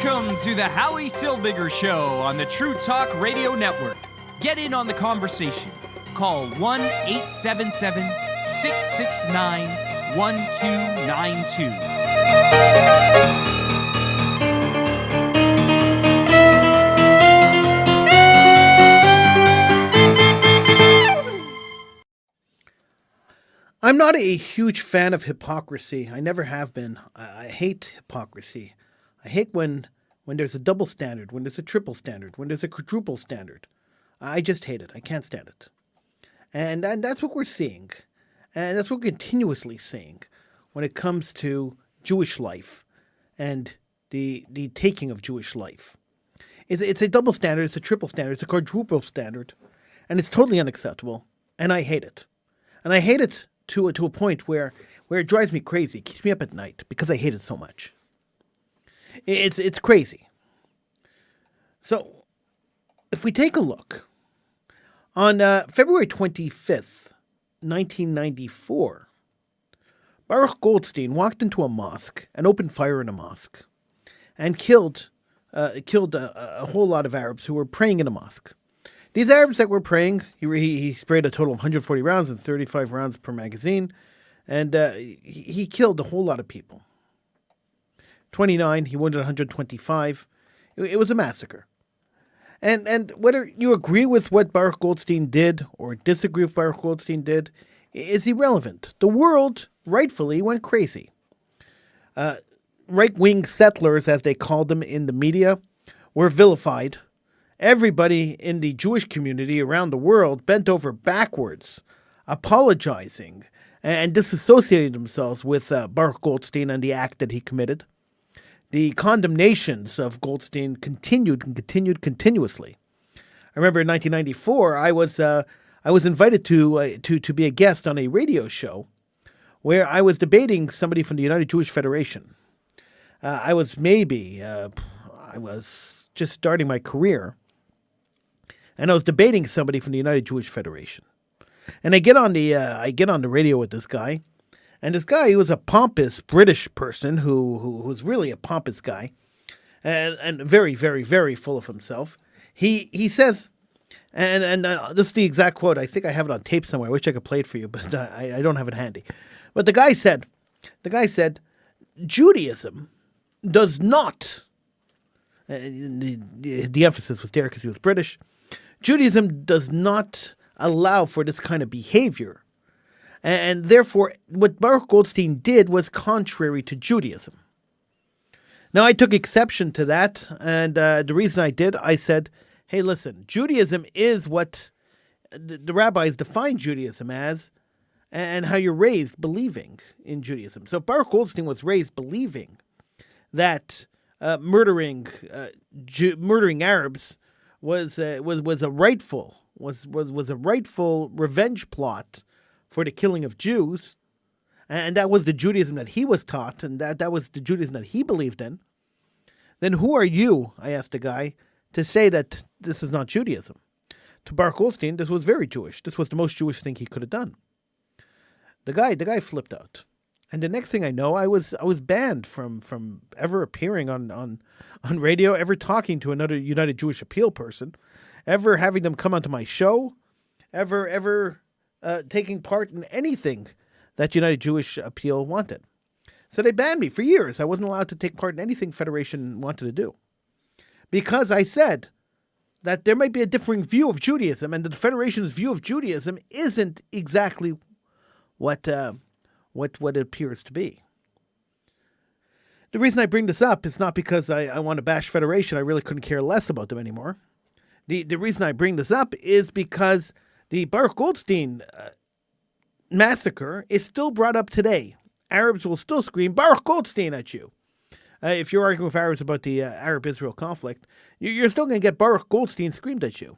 Welcome to the Howie Silbiger Show on the True Talk Radio Network. Get in on the conversation. Call 1-877-669-1292. I'm not a huge fan of hypocrisy. I never have been. I hate hypocrisy. I hate when there's a double standard, when there's a triple standard, when there's a quadruple standard. I just hate it. I can't stand it. And that's what we're seeing. And that's what we're continuously seeing when it comes to Jewish life and the taking of Jewish life. It's a double standard, it's a triple standard, it's a quadruple standard, and it's totally unacceptable. And I hate it. And I hate it to a point where it drives me crazy. It keeps me up at night because I hate it so much. It's crazy. So, if we take a look, on February 25th, 1994, Baruch Goldstein walked into a mosque and opened fire in a mosque and killed a whole lot of Arabs who were praying in a mosque. These Arabs that were praying, he sprayed a total of 140 rounds and 35 rounds per magazine, and he killed a whole lot of people. 29, he wounded 125. It was a massacre. And whether you agree with what Baruch Goldstein did or disagree with Baruch Goldstein did is irrelevant. The world rightfully went crazy. Right-wing settlers, as they called them in the media, were vilified. Everybody in the Jewish community around the world bent over backwards, apologizing and disassociating themselves with Baruch Goldstein and the act that he committed. The condemnations of Goldstein continued continuously. I remember in 1994, I was invited to be a guest on a radio show where I was debating somebody from the United Jewish Federation. I was just starting my career. And I was debating somebody from the United Jewish Federation. And I get on the radio with this guy. And this guy, he was a pompous British person who was really a pompous guy. And very, very, very full of himself. He says, and this is the exact quote. I think I have it on tape somewhere. I wish I could play it for you, but I don't have it handy. But the guy said, Judaism does not, the emphasis was there because he was British, Judaism does not allow for this kind of behavior. And therefore, what Baruch Goldstein did was contrary to Judaism. Now, I took exception to that. And the reason I did, I said, hey, listen, Judaism is what the rabbis define Judaism as and how you're raised believing in Judaism. So Baruch Goldstein was raised believing that murdering Arabs was a rightful revenge plot for the killing of Jews, and that was the Judaism that he was taught, and that was the Judaism that he believed in. Then who are you, I asked the guy, to say that this is not Judaism? To Baruch Goldstein, this was very Jewish. This was the most Jewish thing he could have done. The guy flipped out. And the next thing I know, I was banned from ever appearing on radio, ever talking to another United Jewish Appeal person, ever having them come onto my show, ever taking part in anything that United Jewish Appeal wanted. So they banned me for years. I wasn't allowed to take part in anything Federation wanted to do. Because I said that there might be a differing view of Judaism, and the Federation's view of Judaism isn't exactly what it appears to be. The reason I bring this up is not because I want to bash Federation. I really couldn't care less about them anymore. The reason I bring this up is because the Baruch Goldstein massacre is still brought up today. Arabs will still scream Baruch Goldstein at you. If you're arguing with Arabs about the Arab-Israel conflict, you're still going to get Baruch Goldstein screamed at you.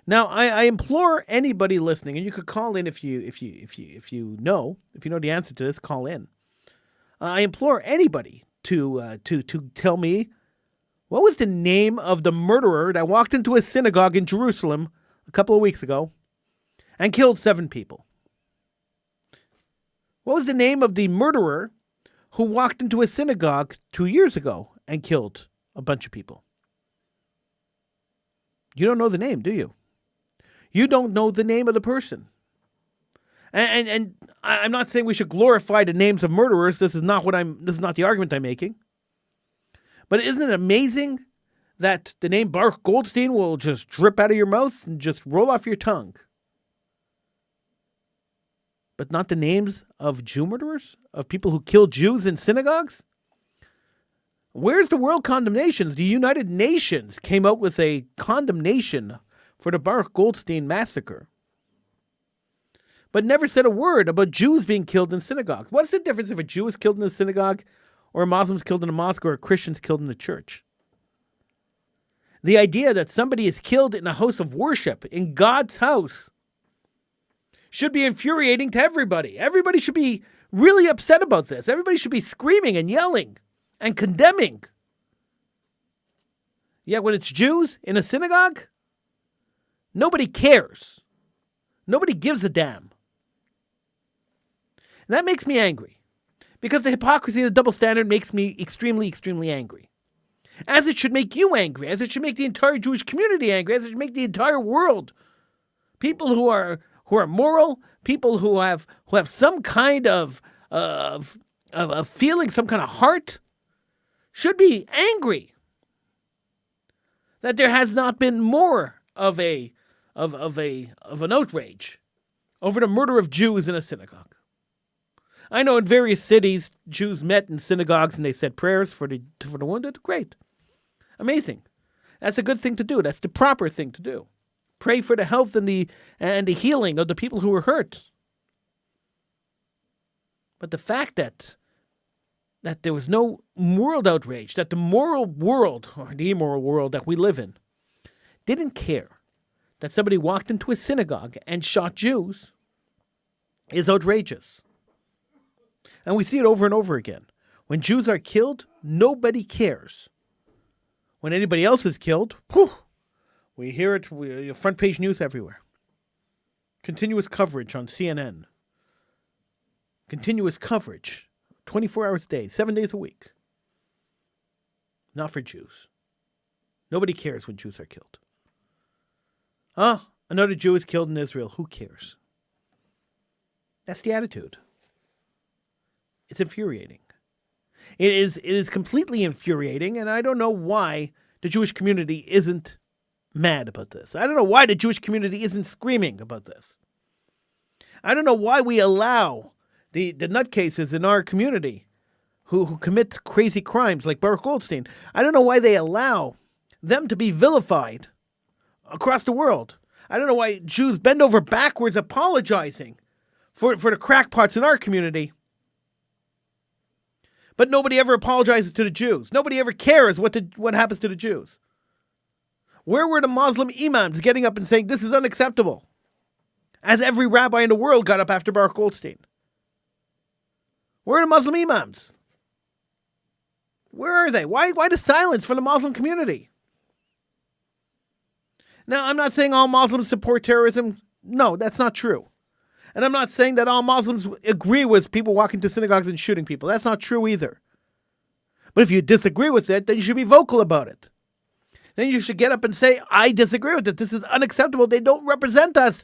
Now, I implore anybody listening, and you could call in if you know the answer to this, call in. I implore anybody to tell me what was the name of the murderer that walked into a synagogue in Jerusalem a couple of weeks ago and killed 7 people. What was the name of the murderer who walked into a synagogue 2 years ago and killed a bunch of people. You don't know the name, do you? You don't know the name of the person. And I'm not saying we should glorify the names of murderers. This is not the argument I'm making. But isn't it amazing that the name Baruch Goldstein will just drip out of your mouth and just roll off your tongue? But not the names of Jew murderers? Of people who killed Jews in synagogues? Where's the world condemnations? The United Nations came out with a condemnation for the Baruch Goldstein massacre, but never said a word about Jews being killed in synagogues. What's the difference if a Jew is killed in a synagogue, or a Muslim is killed in a mosque, or a Christian is killed in a church? The idea that somebody is killed in a house of worship, in God's house, should be infuriating to everybody. Everybody should be really upset about this. Everybody should be screaming and yelling and condemning. Yet when it's Jews in a synagogue, nobody cares. Nobody gives a damn. And that makes me angry, because the hypocrisy and the double standard makes me extremely, extremely angry. As it should make you angry, as it should make the entire Jewish community angry, as it should make the entire world. People who are moral, people who have some kind of feeling, some kind of heart, should be angry that there has not been more of an outrage over the murder of Jews in a synagogue. I know in various cities, Jews met in synagogues and they said prayers for the wounded. Great. Amazing. That's a good thing to do. That's the proper thing to do. Pray for the health and the healing of the people who were hurt. But the fact that there was no world outrage, that the moral world, or the immoral world that we live in, didn't care that somebody walked into a synagogue and shot Jews, is outrageous. And we see it over and over again. When Jews are killed, nobody cares. When anybody else is killed, we hear it, front page news everywhere. Continuous coverage on CNN. Continuous coverage, 24 hours a day, 7 days a week. Not for Jews. Nobody cares when Jews are killed. Another Jew is killed in Israel. Who cares? That's the attitude. It's infuriating. It is completely infuriating, and I don't know why the Jewish community isn't mad about this. I don't know why the Jewish community isn't screaming about this. I don't know why we allow the nutcases in our community who commit crazy crimes like Baruch Goldstein. I don't know why they allow them to be vilified across the world. I don't know why Jews bend over backwards apologizing for the crackpots in our community. But nobody ever apologizes to the Jews. Nobody ever cares what happens to the Jews. Where were the Muslim imams getting up and saying this is unacceptable? As every rabbi in the world got up after Baruch Goldstein. Where are the Muslim imams? Where are they? Why the silence from the Muslim community? Now, I'm not saying all Muslims support terrorism. No, that's not true. And I'm not saying that all Muslims agree with people walking to synagogues and shooting people. That's not true either. But if you disagree with it, then you should be vocal about it. Then you should get up and say, I disagree with it. This is unacceptable. They don't represent us.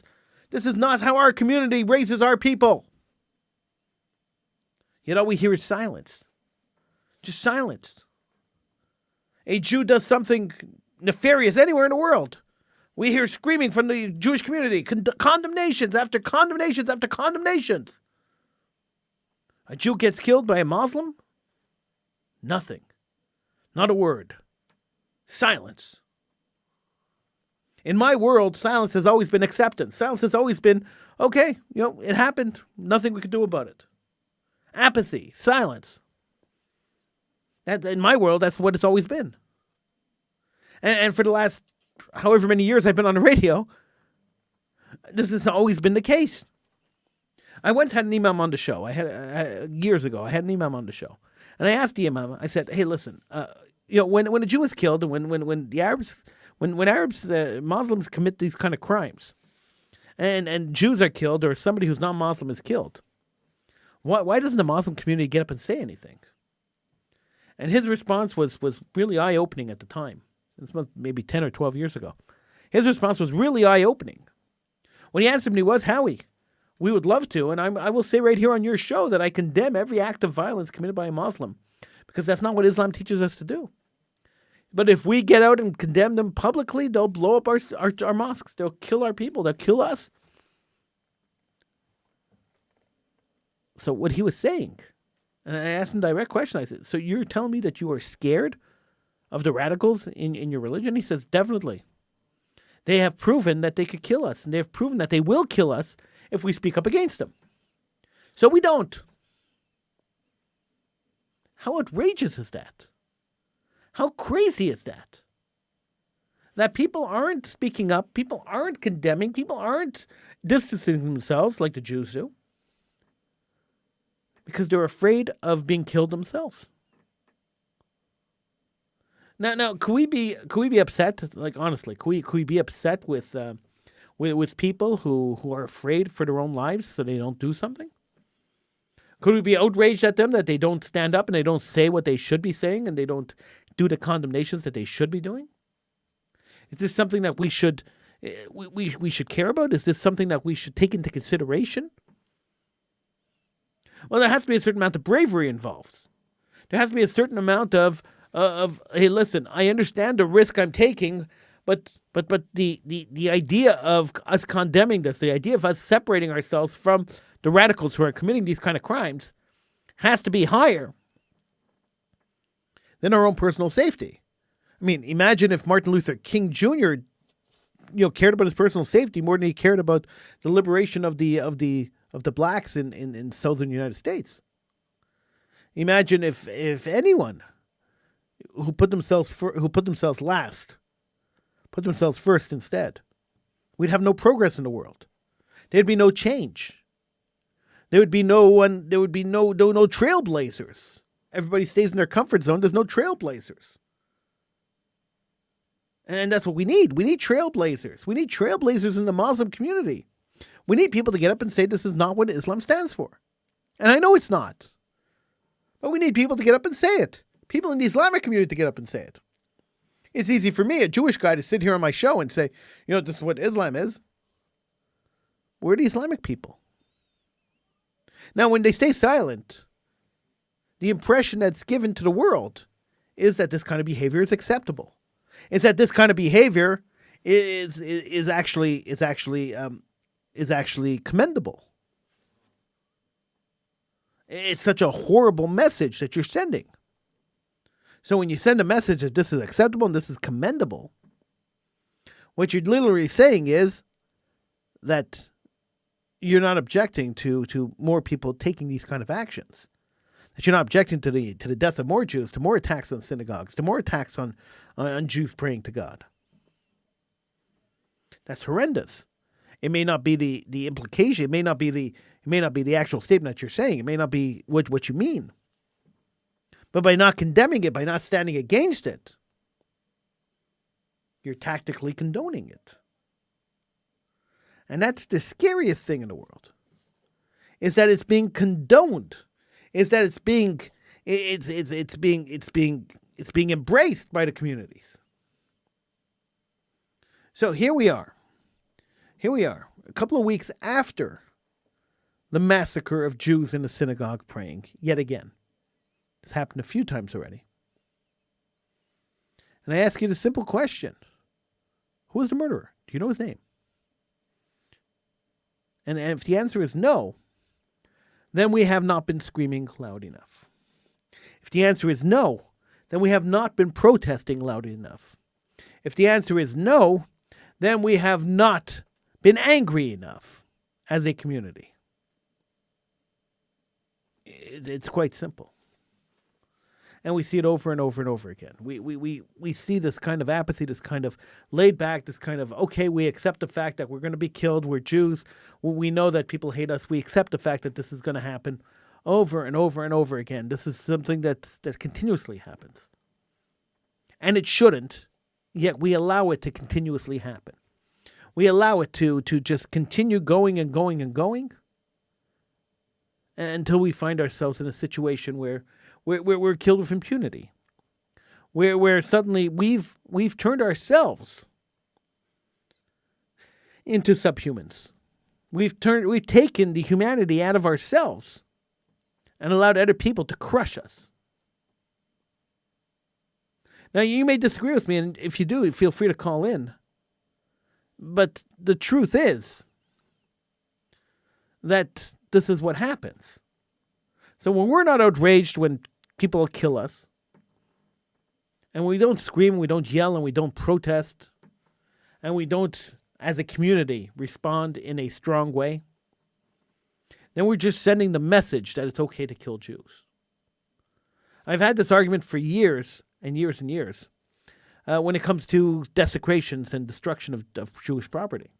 This is not how our community raises our people. Yet all we hear is silence. Just silence. A Jew does something nefarious anywhere in the world. We hear screaming from the Jewish community, condemnations after condemnations after condemnations. A Jew gets killed by a Muslim? Nothing. Not a word. Silence. In my world, silence has always been acceptance. Silence has always been, okay, it happened. Nothing we could do about it. Apathy, silence. In my world, that's what it's always been. And for the last however many years I've been on the radio, this has always been the case. I once had an imam on the show. Years ago, I had an imam on the show. And I asked the imam, I said, hey, listen, when a Jew is killed, and when Muslims commit these kind of crimes, and Jews are killed, or somebody who's non-Muslim is killed, why doesn't the Muslim community get up and say anything? And his response was really eye-opening at the time. This was maybe 10 or 12 years ago. His response was really eye-opening. What he answered me was, Howie, we would love to, and I will say right here on your show that I condemn every act of violence committed by a Muslim, because that's not what Islam teaches us to do. But if we get out and condemn them publicly, they'll blow up our mosques. They'll kill our people. They'll kill us. So what he was saying, and I asked him a direct question. I said, so you're telling me that you are scared of the radicals in your religion? He says, definitely. They have proven that they could kill us, and they have proven that they will kill us if we speak up against them. So we don't. How outrageous is that? How crazy is that? That people aren't speaking up, people aren't condemning, people aren't distancing themselves like the Jews do, because they're afraid of being killed themselves. Now, could we be upset? Like, honestly, could we be upset with people who are afraid for their own lives so they don't do something? Could we be outraged at them that they don't stand up and they don't say what they should be saying and they don't do the condemnations that they should be doing? Is this something that we should care about? Is this something that we should take into consideration? Well, there has to be a certain amount of bravery involved. There has to be a certain amount of hey, listen, I understand the risk I'm taking, but the idea of us condemning this, the idea of us separating ourselves from the radicals who are committing these kind of crimes has to be higher than our own personal safety. I mean, imagine if Martin Luther King Jr. Cared about his personal safety more than he cared about the liberation of the blacks in southern United States. Imagine if anyone who put themselves last put themselves first instead. We'd have no progress in the world. There'd be no change. There would be no trailblazers. Everybody stays in their comfort zone. There's no trailblazers. And that's what we need. We need trailblazers. We need trailblazers in the Muslim community. We need people to get up and say this is not what Islam stands for. And I know it's not. But we need people to get up and say it. People in the Islamic community to get up and say it. It's easy for me, a Jewish guy, to sit here on my show and say, this is what Islam is. We're the Islamic people. Now, when they stay silent, the impression that's given to the world is that this kind of behavior is acceptable. It's that this kind of behavior is actually commendable. It's such a horrible message that you're sending. So when you send a message that this is acceptable and this is commendable, what you're literally saying is that you're not objecting to more people taking these kind of actions. That you're not objecting to the death of more Jews, to more attacks on synagogues, to more attacks on Jews praying to God. That's horrendous. It may not be the implication. It may not be the actual statement that you're saying. It may not be what you mean. But by not condemning it, by not standing against it, you're tactically condoning it. And that's the scariest thing in the world. Is that it's being condoned. Is that it's being embraced by the communities. So here we are. A couple of weeks after the massacre of Jews in the synagogue praying, yet again. It's happened a few times already. And I ask you the simple question. Who is the murderer? Do you know his name? And if the answer is no, then we have not been screaming loud enough. If the answer is no, then we have not been protesting loud enough. If the answer is no, then we have not been angry enough as a community. It's quite simple. And we see it over and over and over again. We see this kind of apathy, this kind of laid back, this kind of, okay, we accept the fact that we're going to be killed. We're Jews. We know that people hate us. We accept the fact that this is going to happen over and over and over again. This is something that continuously happens. And it shouldn't, yet we allow it to continuously happen. We allow it to just continue going and going and going until we find ourselves in a situation where we're killed with impunity. Where suddenly we've turned ourselves into subhumans. We've taken the humanity out of ourselves and allowed other people to crush us. Now, you may disagree with me, and if you do, feel free to call in. But the truth is that this is what happens. So when we're not outraged when people kill us, and we don't scream, we don't yell, and we don't protest, and we don't, as a community, respond in a strong way, then we're just sending the message that it's okay to kill Jews. I've had this argument for years and years and years when it comes to desecrations and destruction of Jewish property.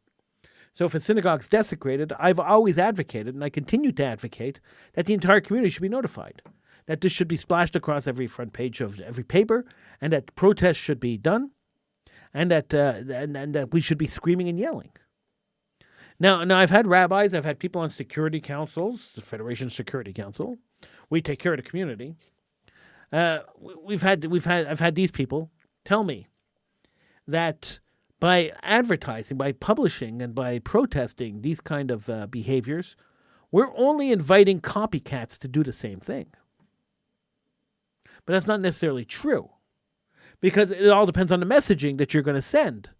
So if a synagogue's desecrated, I've always advocated, and I continue to advocate, that the entire community should be notified, that this should be splashed across every front page of every paper, and that protests should be done, and that and that we should be screaming and yelling. Now, I've had rabbis, I've had people on security councils, the Federation Security Council. We take care of the community. I've had these people tell me that by advertising, by publishing, and by protesting these kind of behaviors, we're only inviting copycats to do the same thing. But that's not necessarily true, because it all depends on the messaging that you're going to send.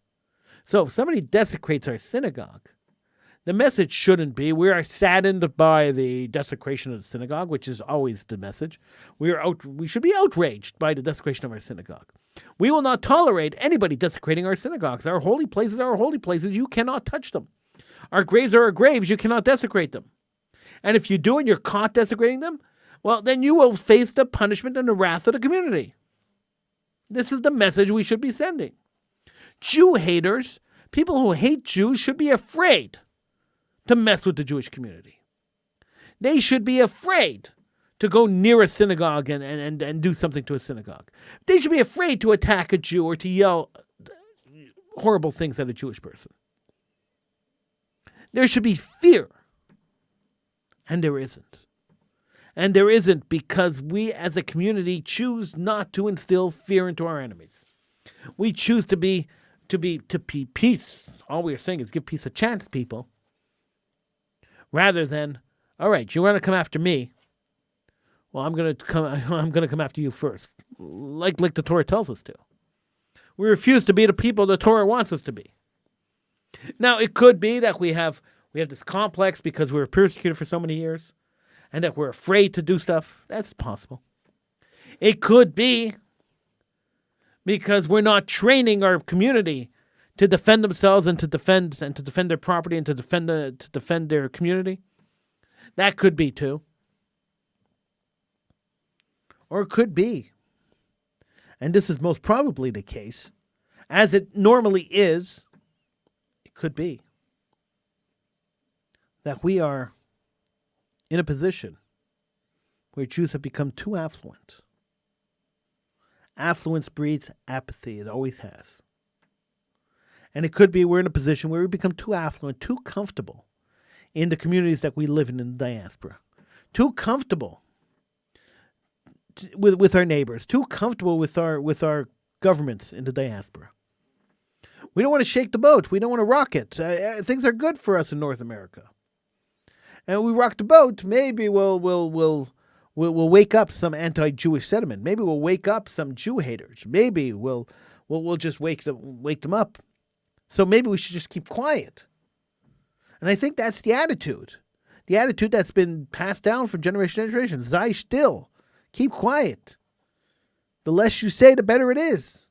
So if somebody desecrates our synagogue, the message shouldn't be, we are saddened by the desecration of the synagogue, which is always the message. We should be outraged by the desecration of our synagogue. We will not tolerate anybody desecrating our synagogues. Our holy places are our holy places. You cannot touch them. Our graves are our graves. You cannot desecrate them. And if you do and you're caught desecrating them, well, then you will face the punishment and the wrath of the community. This is the message we should be sending. Jew haters, people who hate Jews, should be afraid to mess with the Jewish community. They should be afraid to go near a synagogue and do something to a synagogue. They should be afraid to attack a Jew or to yell horrible things at a Jewish person. There should be fear. And there isn't. And there isn't because we as a community choose not to instill fear into our enemies. We choose to be peace. All we're saying is give peace a chance, people. Rather than, all right, you want to come after me? Well, I'm gonna come after you first, like the Torah tells us to. We refuse to be the people the Torah wants us to be. Now, it could be that we have this complex because we were persecuted for so many years, and that we're afraid to do stuff. That's possible. It could be because we're not training our community to defend themselves and to defend their property and to defend their community. That could be too. Or it could be, and this is most probably the case, as it normally is, it could be that we are in a position where Jews have become too affluent. Affluence breeds apathy. It always has. And it could be we're in a position where we become too affluent, too comfortable in the communities that we live in the diaspora. Too comfortable with our neighbors. Too comfortable with our governments in the diaspora. We don't want to shake the boat. We don't want to rock it. Things are good for us in North America. And we rock the boat, maybe we'll wake up some anti-Jewish sentiment. Maybe we'll wake up some Jew haters. Maybe we'll just wake them up. So maybe we should just keep quiet. And I think that's the attitude that's been passed down from generation to generation. Sei still, keep quiet. The less you say, the better it is.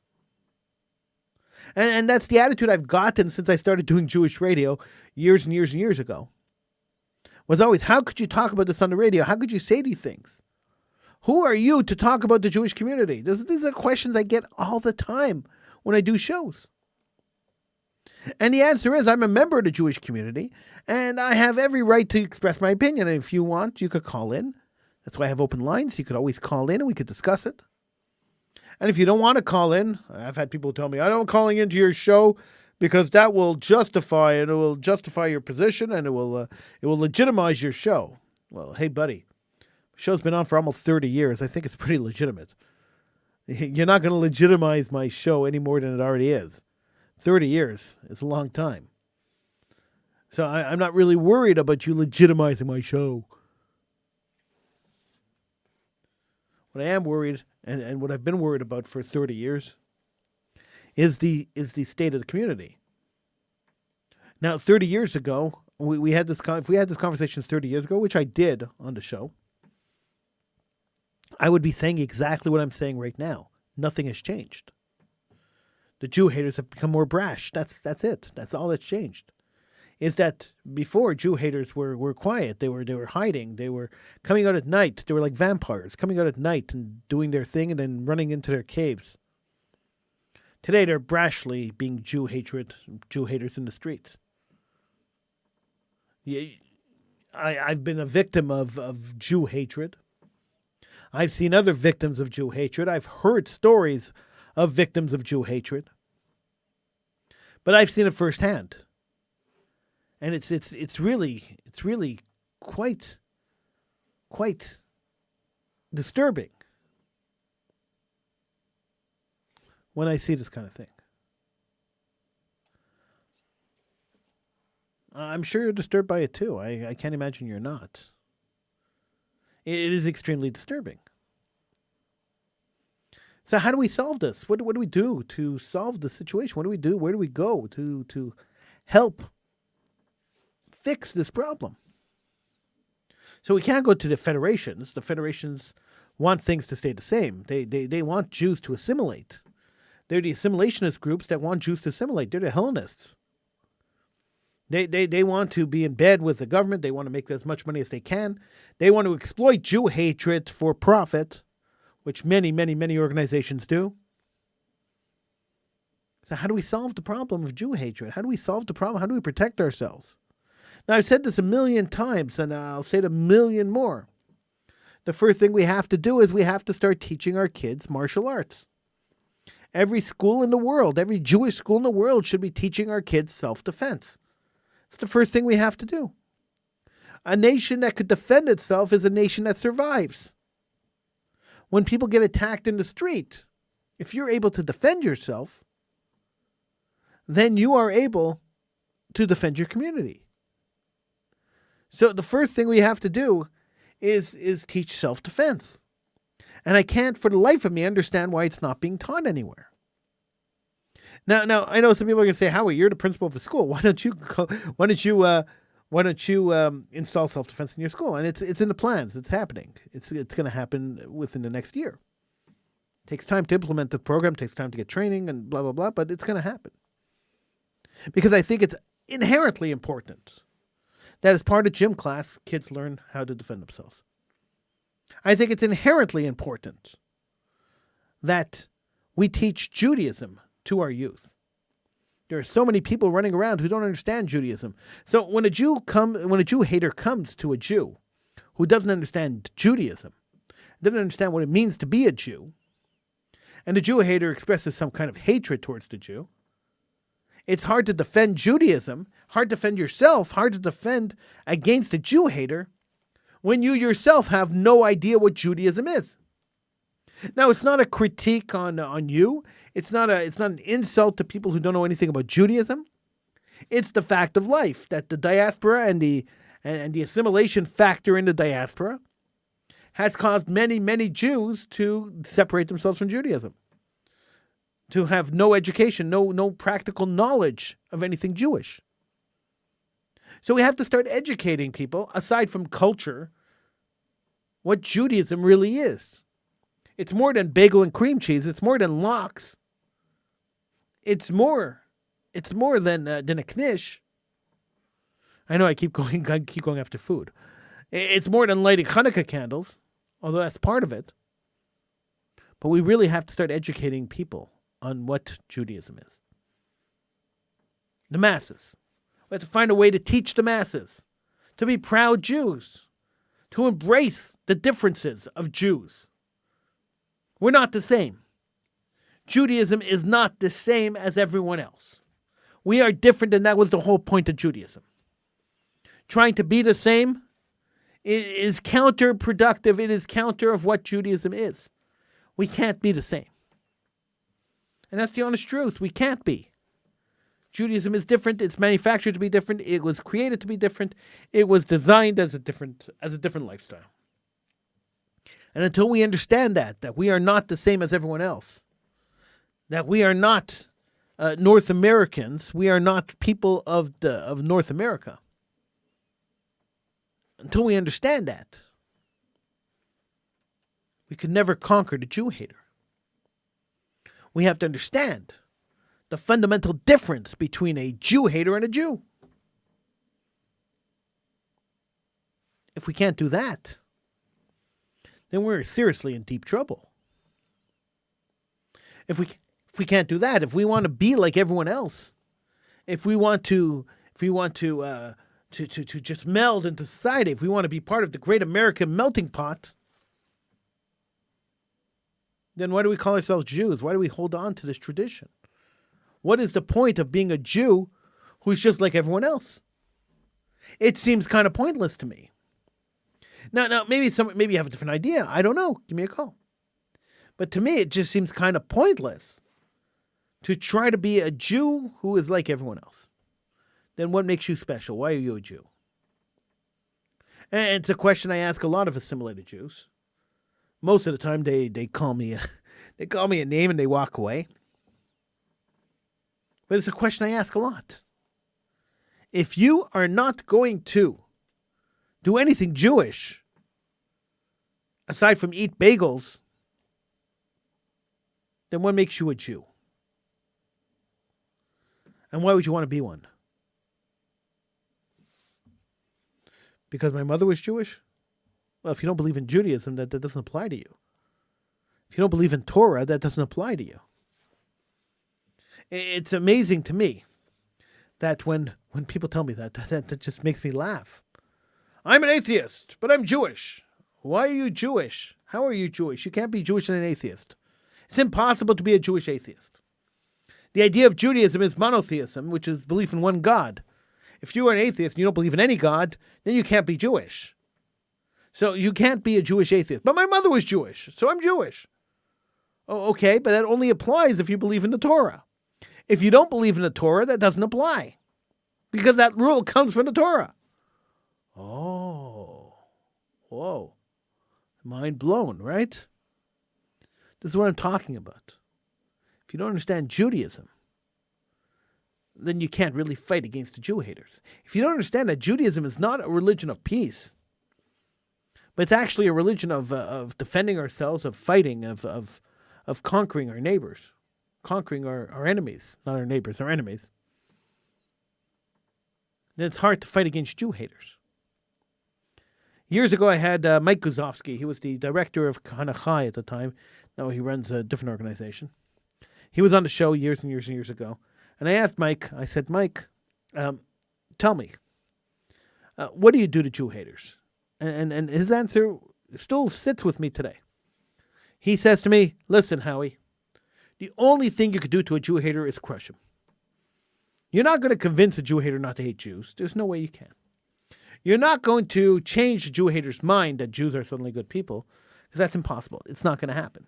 And that's the attitude I've gotten since I started doing Jewish radio years and years and years ago. Was always, how could you talk about this on the radio? How could you say these things? Who are you to talk about the Jewish community? These are questions I get all the time when I do shows. And the answer is, I'm a member of the Jewish community, and I have every right to express my opinion. And if you want, you could call in. That's why I have open lines. You could always call in and we could discuss it. And if you don't want to call in, I've had people tell me, I don't calling into your show because that will justify it. It will justify your position and it will legitimize your show. Well, hey, buddy, Show's been on for almost 30 years. I think it's pretty legitimate. You're not going to legitimize my show any more than it already is. 30 years is a long time. So I'm not really worried about you legitimizing my show. What I am worried, and what I've been worried about for 30 years, is the state of the community. Now, 30 years ago, we had this. If we had this conversation 30 years ago, which I did on the show, I would be saying exactly what I'm saying right now. Nothing has changed. The Jew haters have become more brash. That's it. That's all that's changed. Is that before Jew haters were quiet. They were hiding. They were coming out at night. They were like vampires, coming out at night and doing their thing and then running into their caves. Today they're brashly being Jew haters in the streets. I've been a victim of Jew hatred. I've seen other victims of Jew hatred. I've heard stories of victims of Jew hatred. But I've seen it firsthand. And it's really quite disturbing when I see this kind of thing. I'm sure you're disturbed by it too. I can't imagine you're not. It is extremely disturbing. So how do we solve this? What do we do to solve the situation? What do we do? Where do we go to help fix this problem? So we can't go to the federations. The federations want things to stay the same. They want Jews to assimilate. They're the assimilationist groups that want Jews to assimilate. They're the Hellenists. They want to be in bed with the government. They want to make as much money as they can. They want to exploit Jew hatred for profit, which many organizations do. So how do we solve the problem of Jew hatred? How do we solve the problem? How do we protect ourselves? Now, I've said this a million times, and I'll say it a million more. The first thing we have to do is we have to start teaching our kids martial arts. Every school in the world, every Jewish school in the world should be teaching our kids self-defense. It's the first thing we have to do. A nation that could defend itself is a nation that survives. When people get attacked in the street, if you're able to defend yourself, then you are able to defend your community. So the first thing we have to do is teach self-defense. And I can't for the life of me understand why it's not being taught anywhere. Now I know some people are going to say, Howie, you're the principal of the school. Why don't you install self-defense in your school? And it's in the plans. It's happening. It's going to happen within the next year. It takes time to implement the program. It takes time to get training and blah, blah, blah. But it's going to happen. Because I think it's inherently important that as part of gym class, kids learn how to defend themselves. I think it's inherently important that we teach Judaism to our youth. There are so many people running around who don't understand Judaism. So when a Jew hater comes to a Jew who doesn't understand Judaism, doesn't understand what it means to be a Jew, and the Jew hater expresses some kind of hatred towards the Jew, it's hard to defend Judaism, hard to defend yourself, hard to defend against a Jew hater when you yourself have no idea what Judaism is. Now, it's not a critique on you. It's not an insult to people who don't know anything about Judaism. It's the fact of life that the diaspora and the assimilation factor in the diaspora has caused many Jews to separate themselves from Judaism, to have no education, no practical knowledge of anything Jewish. So we have to start educating people, aside from culture, what Judaism really is. It's more than bagel and cream cheese. It's more than lox. It's more than a knish. I know I keep going after food. It's more than lighting Hanukkah candles, although that's part of it. But we really have to start educating people on what Judaism is. The masses. We have to find a way to teach the masses to be proud Jews, to embrace the differences of Jews. We're not the same. Judaism is not the same as everyone else. We are different, and that was the whole point of Judaism. Trying to be the same is counterproductive. It is counter of what Judaism is. We can't be the same. And that's the honest truth. We can't be. Judaism is different. It's manufactured to be different. It was created to be different. It was designed as a different lifestyle. And until we understand that we are not the same as everyone else, that we are not North Americans, we are not people of North America. Until we understand that, we could never conquer the Jew hater. We have to understand the fundamental difference between a Jew hater and a Jew. If we can't do that, then we're seriously in deep trouble. If we can't do that, if we want to be like everyone else, if we want to just meld into society, if we want to be part of the great American melting pot, then why do we call ourselves Jews? Why do we hold on to this tradition? What is the point of being a Jew who's just like everyone else? It seems kind of pointless to me. Now, maybe you have a different idea. I don't know. Give me a call. But to me, it just seems kind of pointless to try to be a Jew who is like everyone else. Then what makes you special? Why are you a Jew? And it's a question I ask a lot of assimilated Jews. Most of the time, they call me a name and they walk away. But it's a question I ask a lot. If you are not going to do anything Jewish aside from eat bagels, then what makes you a Jew? And why would you want to be one? Because my mother was Jewish? Well, if you don't believe in Judaism, that doesn't apply to you. If you don't believe in Torah, that doesn't apply to you. It's amazing to me that when people tell me that just makes me laugh. I'm an atheist, but I'm Jewish. Why are you Jewish? How are you Jewish? You can't be Jewish and an atheist. It's impossible to be a Jewish atheist. The idea of Judaism is monotheism, which is belief in one God. If you are an atheist and you don't believe in any God, then you can't be Jewish. So you can't be a Jewish atheist. But my mother was Jewish, so I'm Jewish. Oh, okay, but that only applies if you believe in the Torah. If you don't believe in the Torah, that doesn't apply. Because that rule comes from the Torah. Oh. Whoa. Mind blown, right? This is what I'm talking about. If you don't understand Judaism, then you can't really fight against the Jew haters. If you don't understand that Judaism is not a religion of peace, but it's actually a religion of defending ourselves, of fighting, of conquering our neighbors, conquering our enemies, not our neighbors, our enemies, then it's hard to fight against Jew haters. Years ago, I had Mike Guzovsky. He was the director of Hanachai at the time. Now he runs a different organization. He was on the show years and years and years ago. And I asked Mike, I said, Mike, tell me, what do you do to Jew haters? And his answer still sits with me today. He says to me, listen, Howie, the only thing you could do to a Jew hater is crush him. You're not going to convince a Jew hater not to hate Jews. There's no way you can. You're not going to change the Jew hater's mind that Jews are suddenly good people, because that's impossible. It's not going to happen.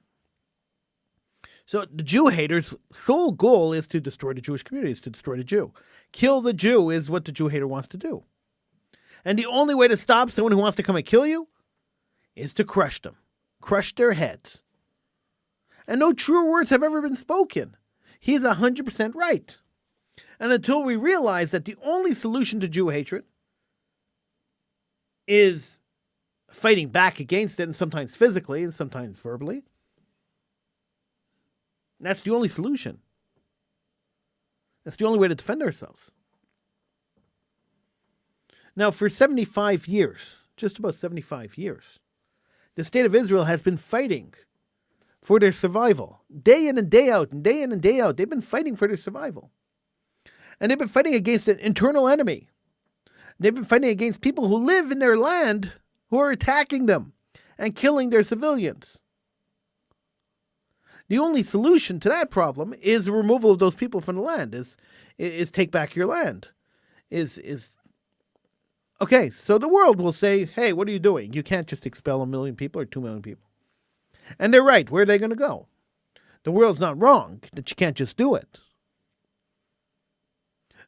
So the Jew hater's sole goal is to destroy the Jewish community, is to destroy the Jew. Kill the Jew is what the Jew hater wants to do. And the only way to stop someone who wants to come and kill you is to crush them. Crush their heads. And no truer words have ever been spoken. He is 100% right. And until we realize that the only solution to Jew hatred is fighting back against it, and sometimes physically and sometimes verbally, that's the only solution. That's the only way to defend ourselves. Now, for 75 years, just about 75 years, the state of Israel has been fighting for their survival. Day in and day out, and day in and day out, they've been fighting for their survival. And they've been fighting against an internal enemy. They've been fighting against people who live in their land who are attacking them and killing their civilians. The only solution to that problem is the removal of those people from the land, is take back your land, is Okay, so the world will say, hey, what are you doing? You can't just expel 1 million people or 2 million people. And they're right. Where are they going to go? The world's not wrong that you can't just do it.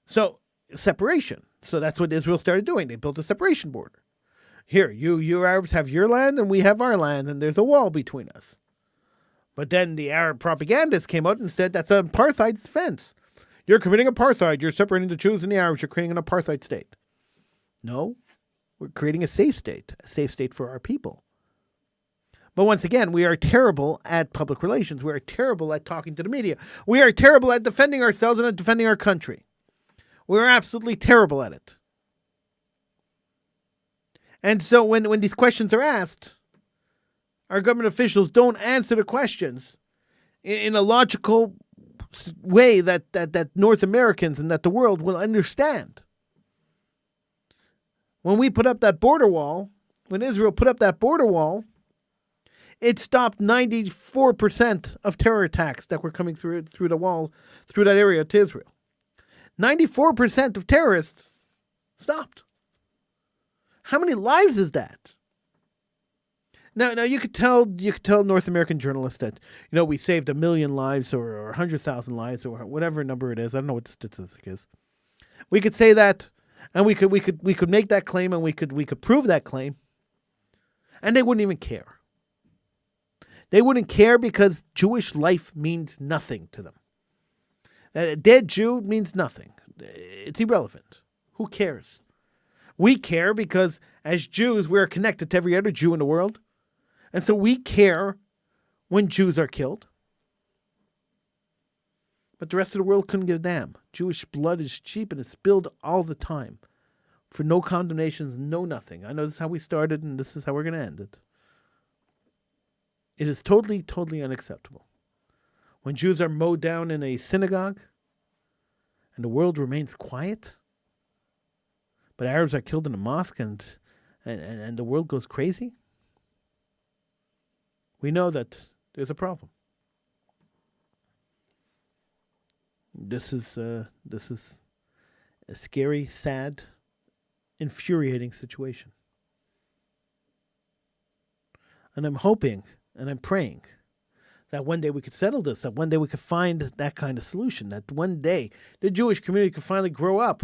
So, separation. So that's what Israel started doing. They built a separation border. Here, you Arabs have your land and we have our land, and there's a wall between us. But then the Arab propagandists came out and said that's an apartheid fence. You're committing apartheid. You're separating the Jews and the Arabs. You're creating an apartheid state. No, we're creating a safe state for our people. But once again, we are terrible at public relations. We are terrible at talking to the media. We are terrible at defending ourselves and at defending our country. We're absolutely terrible at it. And so when these questions are asked, our government officials don't answer the questions in a logical way that North Americans and that the world will understand. When we put up that border wall, when Israel put up that border wall, it stopped 94% of terror attacks that were coming through the wall, through that area to Israel. 94% of terrorists stopped. How many lives is that? Now you could tell North American journalists that, we saved 1 million lives or 100,000 lives or whatever number it is. I don't know what the statistic is. We could say that, and we could make that claim, and we could prove that claim, and they wouldn't even care. They wouldn't care because Jewish life means nothing to them. A dead Jew means nothing. It's irrelevant. Who cares? We care because as Jews, we're connected to every other Jew in the world. And so we care when Jews are killed. But the rest of the world couldn't give a damn. Jewish blood is cheap and it's spilled all the time. For no condemnations, no nothing. I know this is how we started and this is how we're going to end it. It is totally, totally unacceptable. When Jews are mowed down in a synagogue and the world remains quiet, but Arabs are killed in a mosque and the world goes crazy, we know that there's a problem. This is a scary, sad, infuriating situation. And I'm hoping and I'm praying that one day we could settle this, that one day we could find that kind of solution, that one day the Jewish community could finally grow up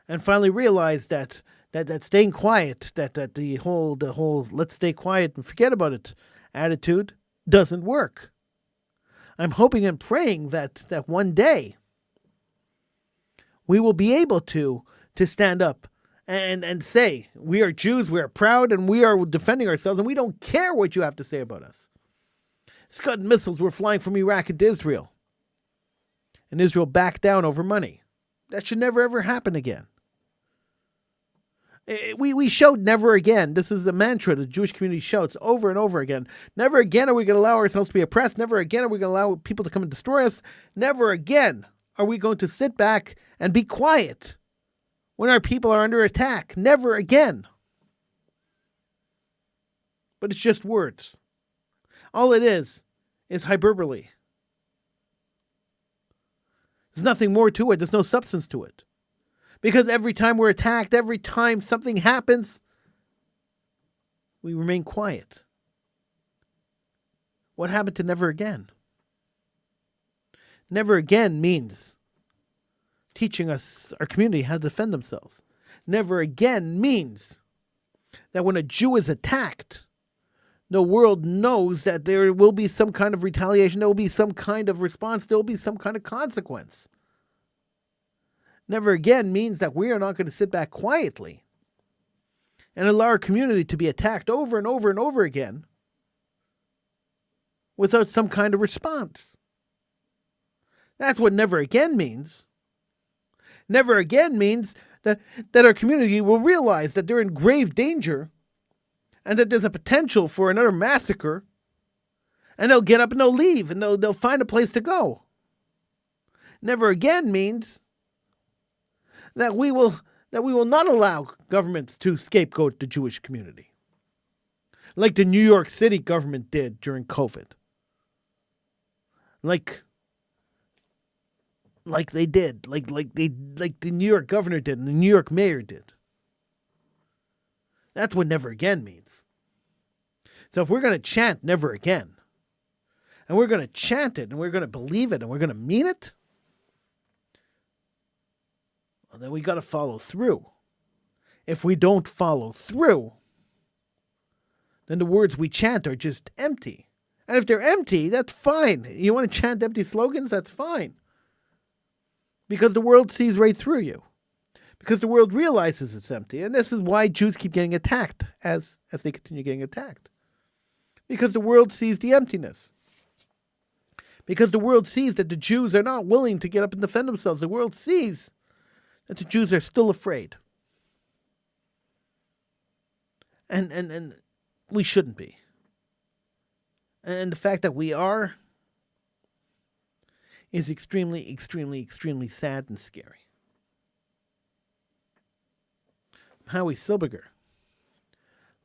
and finally realize that staying quiet, that the whole let's stay quiet and forget about it attitude doesn't work. I'm hoping and praying that one day we will be able to stand up and say, we are Jews, we are proud, and we are defending ourselves, and we don't care what you have to say about us. Scud missiles were flying from Iraq into Israel, and Israel backed down over money. That should never, ever happen again. We showed never again. This is the mantra the Jewish community shouts over and over again. Never again are we going to allow ourselves to be oppressed. Never again are we going to allow people to come and destroy us. Never again are we going to sit back and be quiet when our people are under attack. Never again. But it's just words. All it is hyperbole. There's nothing more to it. There's no substance to it. Because every time we're attacked, every time something happens, we remain quiet. What happened to never again? Never again means teaching us, our community, how to defend themselves. Never again means that when a Jew is attacked, the world knows that there will be some kind of retaliation, there will be some kind of response, there will be some kind of consequence. Never again means that we are not going to sit back quietly and allow our community to be attacked over and over and over again without some kind of response. That's what never again means. Never again means that our community will realize that they're in grave danger and that there's a potential for another massacre, and they'll get up and they'll leave and they'll find a place to go. Never again means that we will not allow governments to scapegoat the Jewish community, like the New York City government did during COVID, like the New York governor did and the New York mayor did. That's what never again means. So if we're going to chant never again, and we're going to chant it, and we're going to believe it, and we're going to mean it, well, then we got to follow through. If we don't follow through, then the words we chant are just empty. And if they're empty, that's fine. You want to chant empty slogans? That's fine. Because the world sees right through you. Because the world realizes it's empty. And this is why Jews keep getting attacked as they continue getting attacked. Because the world sees the emptiness. Because the world sees that the Jews are not willing to get up and defend themselves. The world sees that the Jews are still afraid. And we shouldn't be. And the fact that we are is extremely, extremely, extremely sad and scary. Howie Silbiger.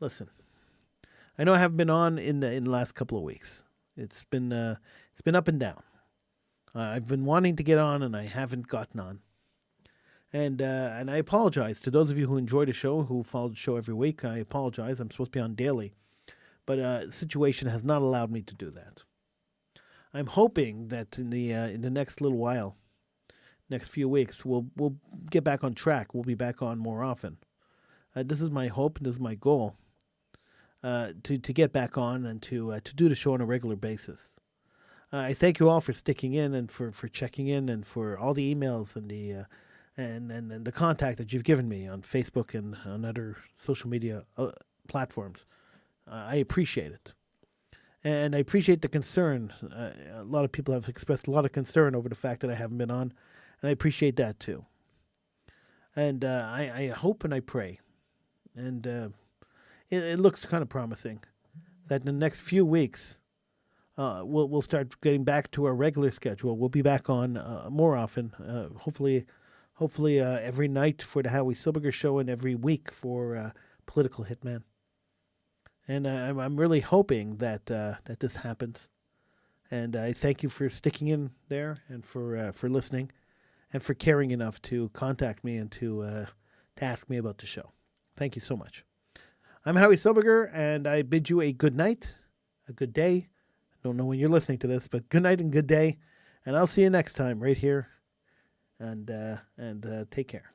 Listen, I know I haven't been on in the last couple of weeks. It's been up and down. I've been wanting to get on and I haven't gotten on. And I apologize to those of you who enjoy the show, who follow the show every week. I apologize. I'm supposed to be on daily. But the situation has not allowed me to do that. I'm hoping that in the next little while, next few weeks, we'll get back on track. We'll be back on more often. This is my hope and this is my goal, to get back on and to do the show on a regular basis. I thank you all for sticking in and for checking in and for all the emails and the contact that you've given me on Facebook and on other social media platforms. I appreciate it. And I appreciate the concern. A lot of people have expressed a lot of concern over the fact that I haven't been on, and I appreciate that too. And I hope and I pray, and it looks kind of promising that in the next few weeks we'll start getting back to our regular schedule. We'll be back on more often, hopefully every night for the Howie Silbiger Show and every week for Political Hitman. And I'm really hoping that this happens. And I thank you for sticking in there and for listening and for caring enough to contact me and to ask me about the show. Thank you so much. I'm Howie Silbiger, and I bid you a good night, a good day. I don't know when you're listening to this, but good night and good day. And I'll see you next time right here. And take care.